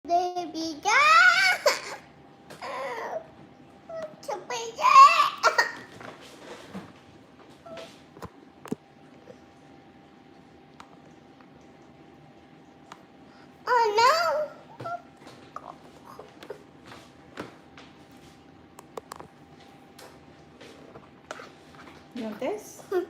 Baby, oh no! You want this? No.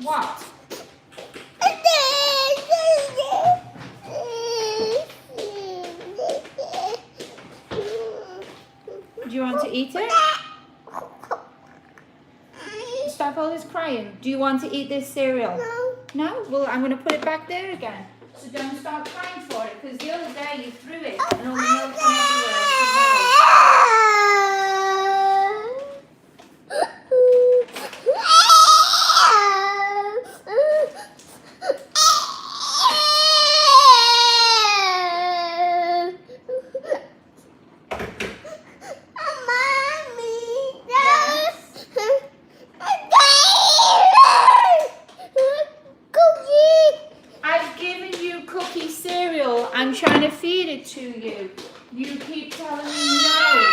What? Do you want to eat it? Stop all this crying. Do you want to eat this cereal? No. No? Well, I'm going to put it back there again. So don't start crying for it, because the other day you threw it and all the milk went everywhere. I've given you cookie cereal. I'm trying to feed it to you. You keep telling me no.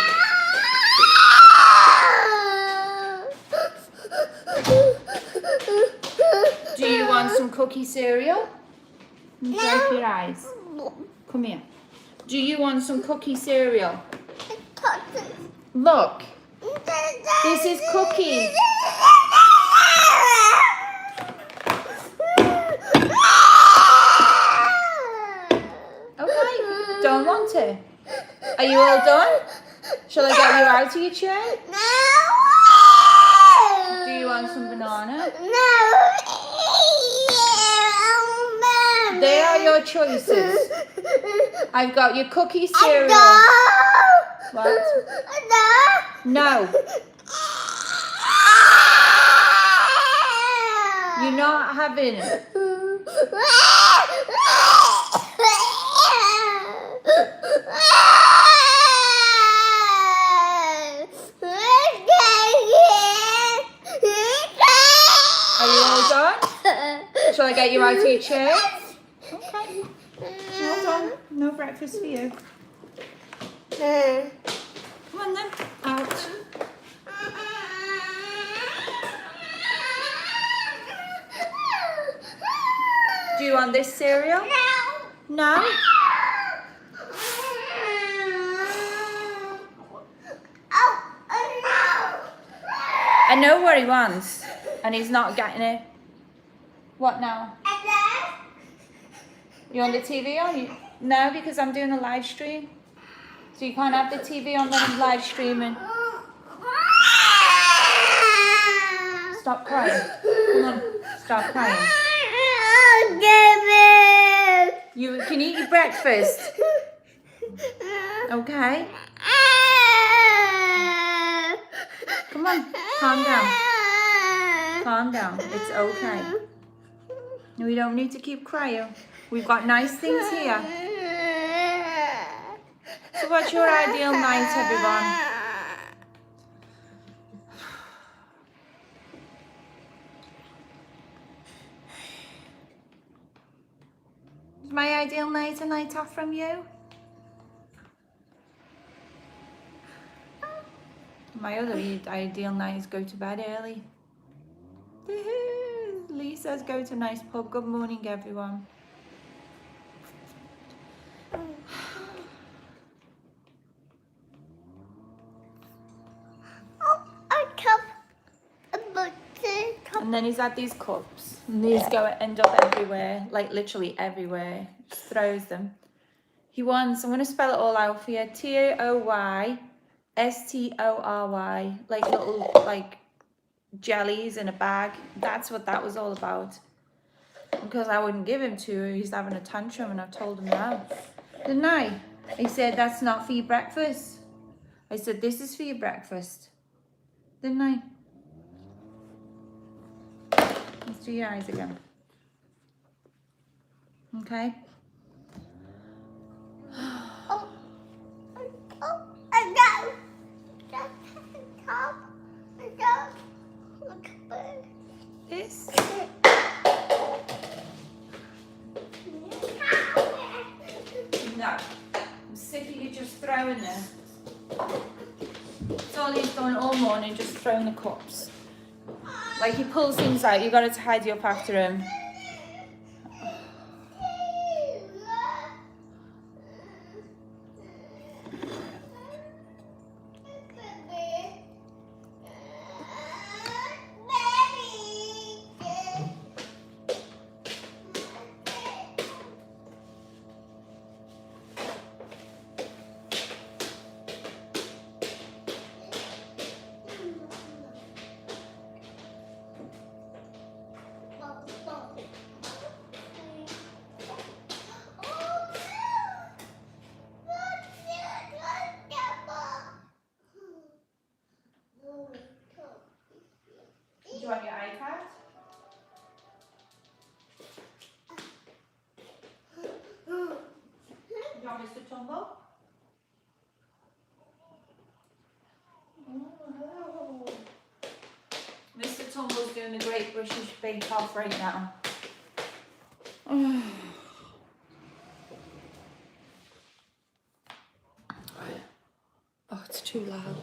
Do you want some cookie cereal? Wipe your eyes. Come here. Do you want some cookie cereal? Look. This is cookies. Okay. Don't want it. Are you all done? Shall I get you out of your chair? Do you want some banana? They are your choices. I've got your cookie cereal. What? No. You're not having it. Are you all done? Shall I get you out of your chair? Okay. Hold on. No breakfast for you. Come on then. Out. Do you want this cereal? No? I know what he wants, and he's not getting it. What now? You want the TV on? No, because I'm doing a live stream. So you can't have the TV on when I'm live streaming. Stop crying. Come on, stop crying. You can eat your breakfast. Okay? Come on, calm down. Calm down. It's okay. No, we don't need to keep crying. We've got nice things here. So what's your ideal night, everyone? Is my ideal night a night off from you? My other ideal night is go to bed early. Lisa's go to a nice pub. Good morning, everyone. And then he's had these cups, and these end up everywhere, like literally everywhere. Just throws them. He wants, I'm going to spell it all out for you. Toystory, like little like jellies in a bag. That's what that was all about. Because I wouldn't give him to, he's having a tantrum, and I told him no. Didn't I? He said, that's not for your breakfast. I said, this is for your breakfast. Didn't I? Let's do your eyes again. Okay. Oh, I know. Just top. Look at This. No. I'm sick of you just throwing them. It's all he's done all morning, just throwing the cups. Like he pulls things out, you got to tidy up after him. Do you want your iPad? Do you want Mr. Tumble? Oh. Mr. Tumble's doing the Great British Bake Off right now. Oh, it's too loud.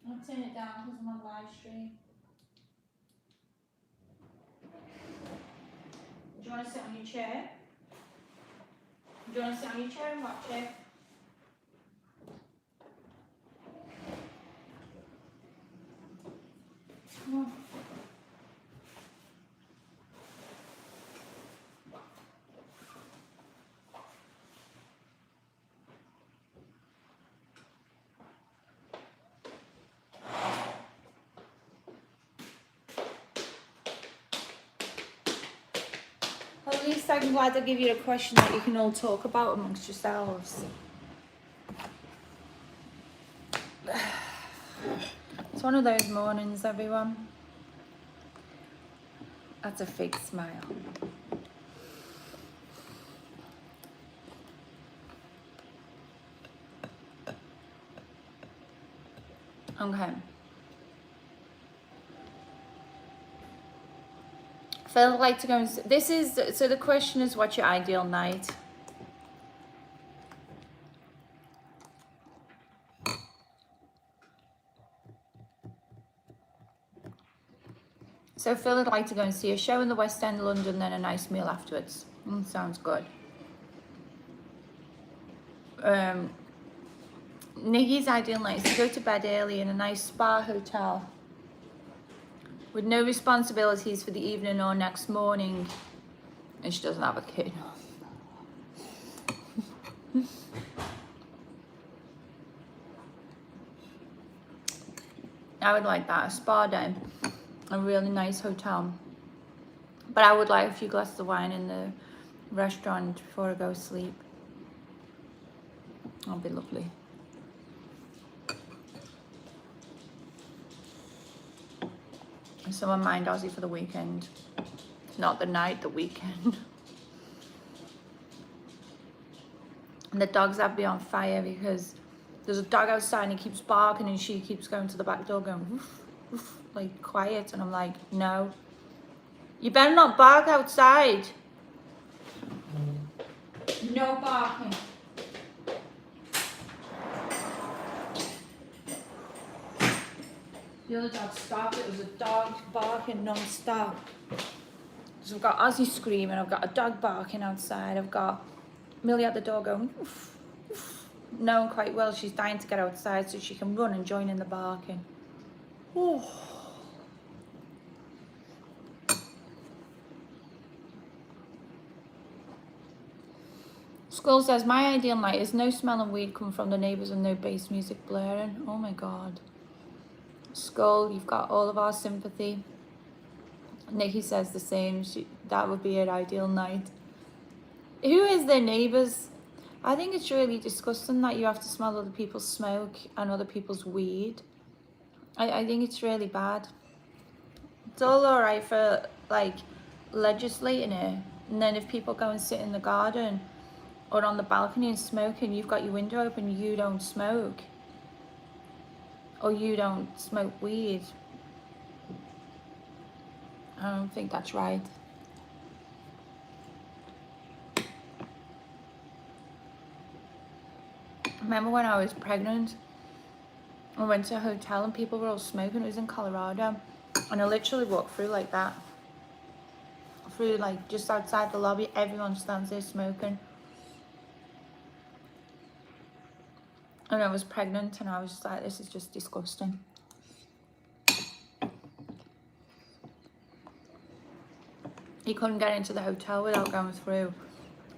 I'll turn it down because I'm on live stream. Do you want to sit on your chair? Do you want to sit on your chair and watch it? Come on. Well, at least I'm glad I give you a question that you can all talk about amongst yourselves. It's one of those mornings, everyone. That's a fake smile. Okay. Phil would like to go and this is, so the question is, what's your ideal night? So Phil would like to go and see a show in the West End of London, then a nice meal afterwards. Sounds good. Nikki's ideal night is to go to bed early in a nice spa hotel with no responsibilities for the evening or next morning, and she doesn't have a kid. I would like that, a spa day, a really nice hotel. But I would like a few glasses of wine in the restaurant before I go to sleep. That'll be lovely. Someone mind Aussie for the weekend. Not the night, the weekend. And the dogs have me on fire because there's a dog outside and he keeps barking and she keeps going to the back door going woof, woof, like quiet, and I'm like, no. You better not bark outside. No barking. The other dog stopped. It was a dog barking non-stop. So I've got Ozzy screaming, I've got a dog barking outside, I've got Millie at the door going woof, woof. Knowing quite well she's dying to get outside so she can run and join in the barking. Oh. Skull says, my ideal night is no smell and weed coming from the neighbours and no bass music blaring. Oh my God. Skull, you've got all of our sympathy. Nikki says the same. That would be her ideal night. Who is their neighbours? I think it's really disgusting that you have to smell other people's smoke and other people's weed. I think it's really bad. It's all alright for like legislating it, and then if people go and sit in the garden or on the balcony and smoke and you've got your window open, you don't smoke, or you don't smoke weed. I don't think that's right. Remember when I was pregnant, I went to a hotel and people were all smoking. It was in Colorado, and I literally walked through like that, through like just outside the lobby. Everyone stands there smoking, and I was pregnant, and I was just like, this is just disgusting. You couldn't get into the hotel without going through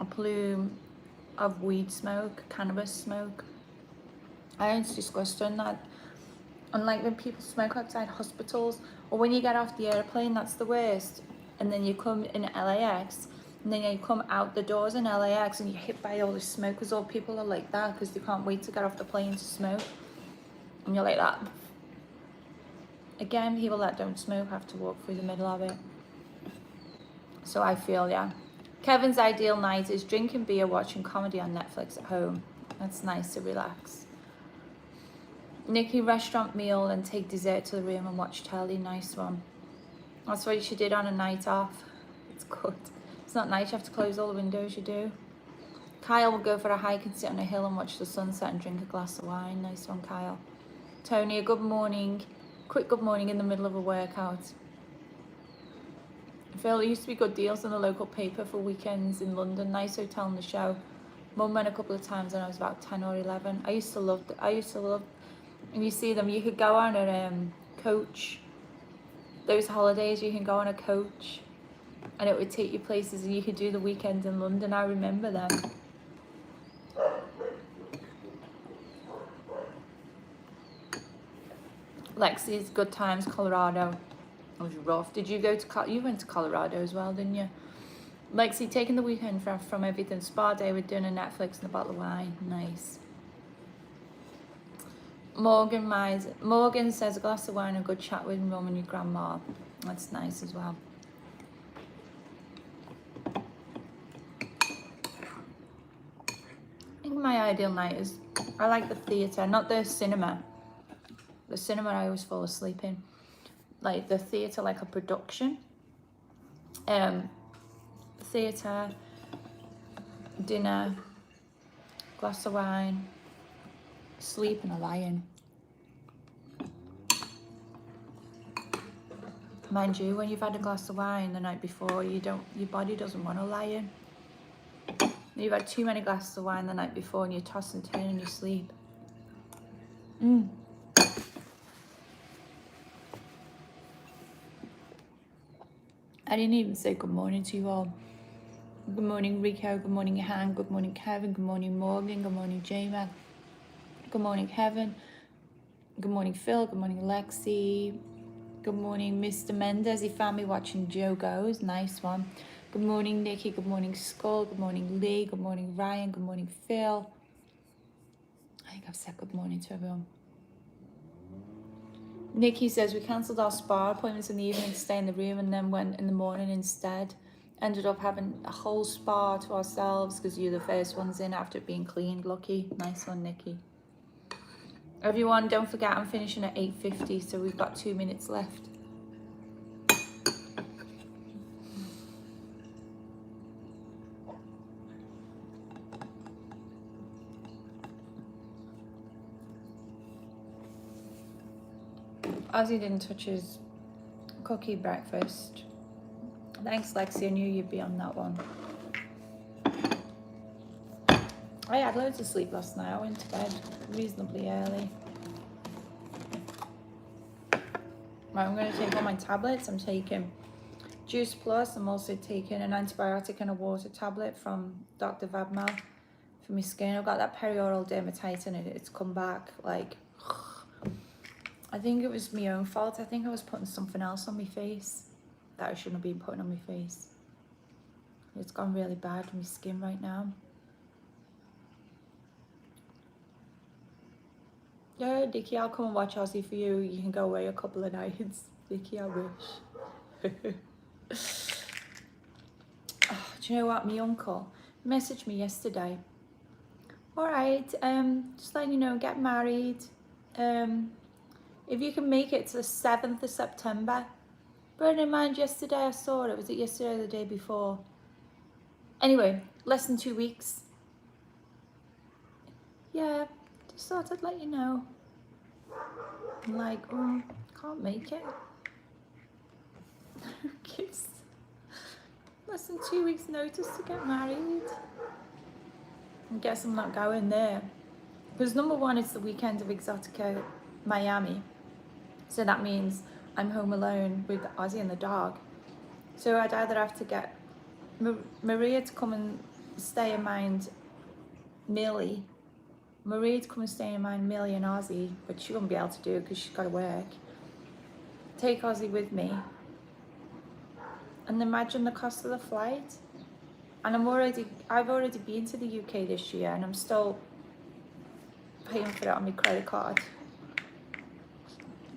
a plume of weed smoke, cannabis smoke. I think it's disgusting that. And like when people smoke outside hospitals, or when you get off the airplane, that's the worst. And then you come in LAX, and then you come out the doors in LAX and you're hit by all the smoke, because all people are like that because they can't wait to get off the plane to smoke. And you're like that. Again, people that don't smoke have to walk through the middle of it. So I feel, yeah. Kevin's ideal night is drinking beer, watching comedy on Netflix at home. That's nice to relax. Nikki, restaurant meal and take dessert to the room and watch telly. Nice one. That's what she did on a night off. It's good. It's not nice, you have to close all the windows, you do. Kyle will go for a hike and sit on a hill and watch the sunset and drink a glass of wine. Nice one, Kyle. Tony, a good morning. Quick good morning in the middle of a workout. Phil, there used to be good deals in the local paper for weekends in London. Nice hotel on the show. Mum went a couple of times when I was about 10 or 11. I used to love, and you see them, you could go on a coach. Those holidays, you can go on a coach and it would take you places, and you could do the weekend in London. I remember them. Lexi's Good Times, Colorado. It was rough. Did you go to, you went to Colorado as well, didn't you? Lexi, taking the weekend from everything. Spa day with dinner, Netflix and a bottle of wine. Nice. Morgan says a glass of wine and a good chat with mum and your grandma. That's nice as well. I think my ideal night is, I like the theatre, not the cinema. The cinema I always fall asleep in. Like the theatre, like a production. Theatre, dinner, glass of wine, sleep and a lie-in. Mind you, when you've had a glass of wine the night before, your body doesn't want to lie in. You've had too many glasses of wine the night before and you toss and turn in your sleep. I didn't even say good morning to you all. Good morning, Rico. Good morning, Han. Good morning, Kevin. Good morning, Morgan. Good morning, Jamie. Good morning, Kevin. Good morning, Phil. Good morning, Lexi. Good morning, Mr. Mendez. He found me watching Joe Goes. Nice one. Good morning, Nikki. Good morning, Skull. Good morning, Lee. Good morning, Ryan. Good morning, Phil. I think I've said good morning to everyone. Nikki says we cancelled our spa appointments in the evening to stay in the room and then went in the morning instead. Ended up having a whole spa to ourselves because you're the first ones in after it being cleaned. Lucky. Nice one, Nikki. Everyone, don't forget I'm finishing at 8:50, so we've got 2 minutes left. Ozzy didn't touch his cookie breakfast. Thanks, Lexi. I knew you'd be on that one. I had loads of sleep last night. I went to bed reasonably early. Right, I'm going to take all my tablets. I'm taking Juice Plus. I'm also taking an antibiotic and a water tablet from Dr. Vadmal for my skin. I've got that perioral dermatitis and it's come back like... I think it was my own fault. I think I was putting something else on my face that I shouldn't have been putting on my face. It's gone really bad with my skin right now. Yeah, Dickie, I'll come and watch Aussie for you. You can go away a couple of nights. Dickie, I wish. Oh, do you know what? My uncle messaged me yesterday. All right, just letting you know, get married. If you can make it to the 7th of September. Bearing in mind, yesterday I saw it. Was it yesterday or the day before? Anyway, less than 2 weeks. Yeah, just thought I'd let you know. I'm like, can't make it. Gives less than 2 weeks notice to get married. I guess I'm not going there. Because number one, it's the weekend of Exotica Miami. So that means I'm home alone with Ozzy and the dog. So I'd either have to get Maria to come and stay in mind Millie. Maria to come and stay in mind Millie and Ozzy, but she wouldn't be able to do it because she's got to work. Take Ozzy with me. And imagine the cost of the flight. And I've already been to the UK this year and I'm still paying for it on my credit card.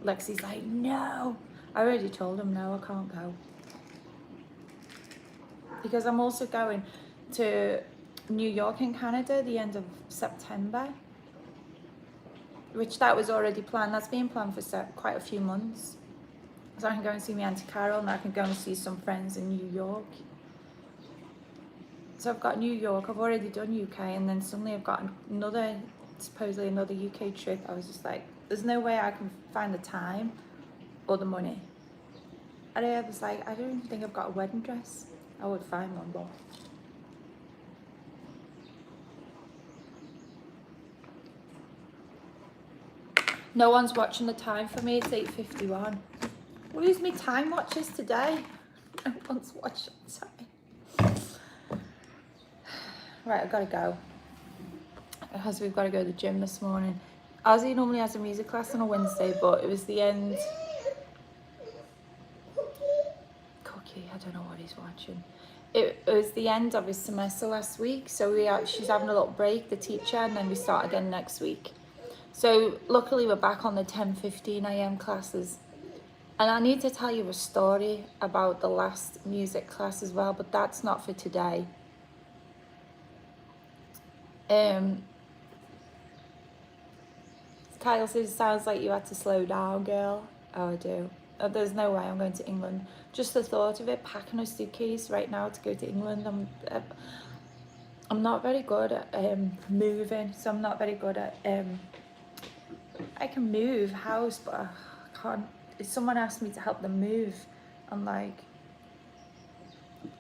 Lexi's like, no. I already told him, no, I can't go. Because I'm also going to New York in Canada the end of September. Which that was already planned. That's been planned for quite a few months. So I can go and see my Auntie Carol and I can go and see some friends in New York. So I've got New York, I've already done UK, and then suddenly I've got supposedly another UK trip. I was just like, there's no way I can find the time or the money. And I was like, I don't even think I've got a wedding dress. I would find one, but no one's watching the time for me. It's 8:51. Where's my time watches today? No one's watching time. Right, I've got to go. Because we've got to go to the gym this morning. Ozzy normally has a music class on a Wednesday, but it was the end. Cookie, I don't know what he's watching. It was the end of his semester last week, so she's having a little break, the teacher, and then we start again next week. So luckily we're back on the 10:15 a.m. classes. And I need to tell you a story about the last music class as well, but that's not for today. Kyle says, sounds like you had to slow down, girl. Oh, I do. Oh, there's no way I'm going to England. Just the thought of it, packing a suitcase right now to go to England. I'm not very good at moving, so I'm not very good at... I can move house, but I can't... If someone asked me to help them move, I'm like...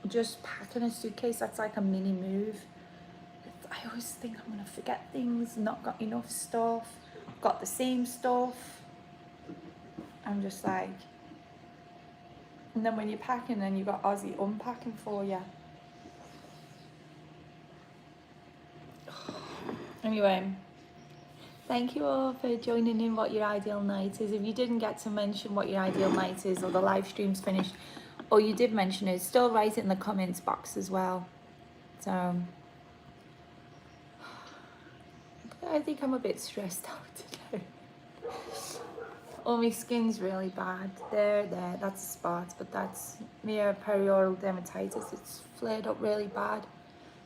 Just packing a suitcase, that's like a mini move. I always think I'm going to forget things, not got enough stuff. Got the same stuff. I'm just like, and then when you're packing, then you got Ozzy unpacking for you. Anyway, thank you all for joining in what your ideal night is. If you didn't get to mention what your ideal night is, or the live stream's finished, or you did mention it, still write it in the comments box as well. So I think I'm a bit stressed out today. Oh, my skin's really bad. There, that's a spot, but that's mere perioral dermatitis. It's flared up really bad.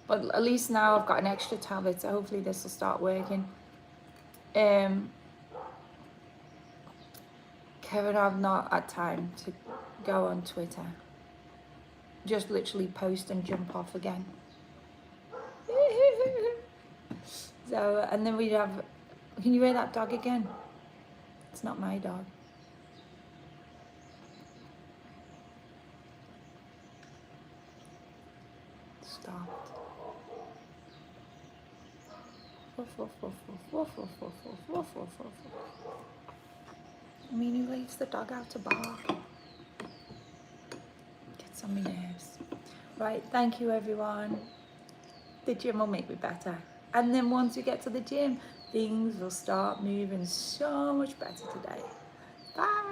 But at least now I've got an extra tablet, so hopefully this will start working. Kevin, I've not had time to go on Twitter. Just literally post and jump off again. So, and then we'd have, can you hear that dog again? It's not my dog. Stopped. I mean, who leaves the dog out to bark? Gets on my nerves. Right, thank you everyone. The gym will make me better. And then once we get to the gym, things will start moving so much better today.